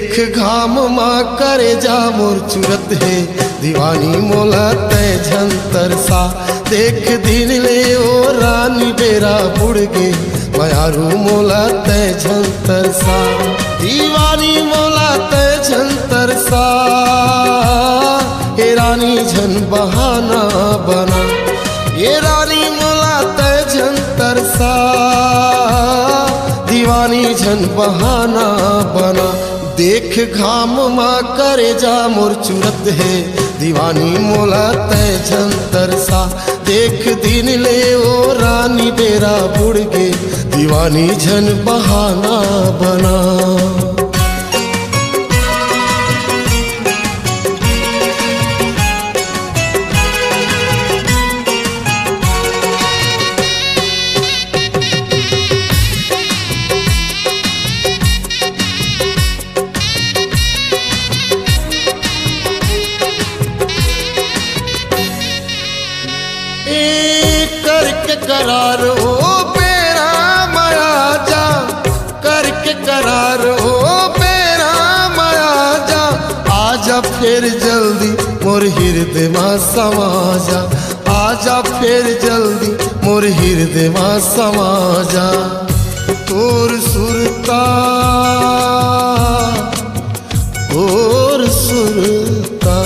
देख घाम माँ करे जा मोर चुरत है दीवानी मोला तय झंतर सा। देख दिन ले ओ रानी बेरा बुड़ गे मयारू मोला तय झंतर सा। दीवानी मोला तय झंतर सा ये रानी झन बहाना बना। ये रानी मोला तय झंतर सा दीवानी झन बहाना बना। देख घाम माँ करे जा मोर चुरत है दीवानी मोला तय झंतर सा। देख दिन ले ओ रानी बेरा बुड़ गे दीवानी झन बहाना बना। करके करार हो बेरा माया जा। करके करार हो बेरा माया जा। आजा फिर जल्दी मोर हृदय माँ समा जा। आजा फिर जल्दी मोर हृदय माँ समा जा। तोर सुरता तोर सुरता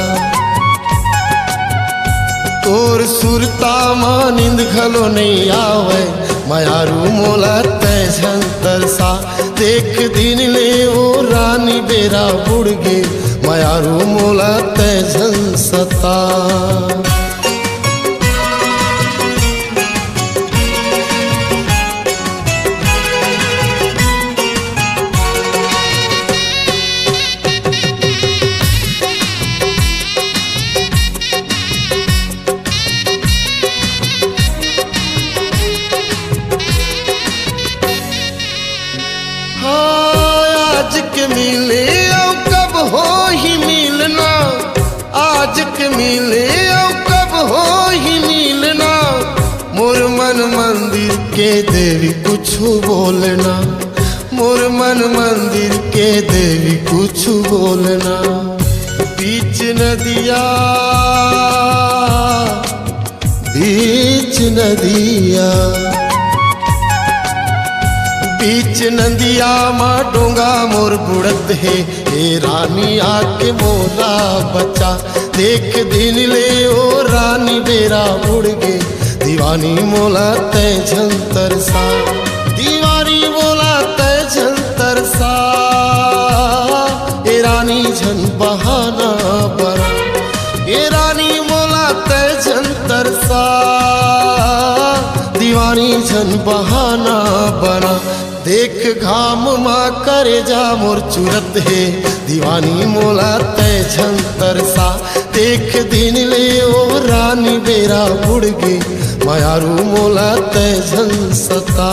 तोर सुरता माँ नींद घलो नहीं आवे मयारू मोला तय झंतर सा। देख दिन ले ओ रानी बेरा बुड़ गे मयारू मोला तय झन सता। आज के मिले औ कब हो ही मिलना। आज के मिले औ कब हो ही मिलना। मोर मन मंदिर के देवी कुछ बोलना। मोर मन मंदिर के देवी कुछ बोलना। बीच नदिया बीच नदिया बीच नदिया माँ डोंगा मोर बुड़त है हे रानी आके मोला बचा। देख दिन ले ओ रानी बेरा बुड़ गे दीवानी मोला तय झंतर सा। दीवानी मोला तय झंतर सा ये रानी झन बहाना बना। ये रानी मोला तय झंतर सा दीवानी झन बहाना बना। देख घाम माँ करे जा मोर चुरत है दीवानी मोला तय झंतर सा। देख दिन ले ओ रानी बेरा बुड़ गे मयारू मोला तय झन सता।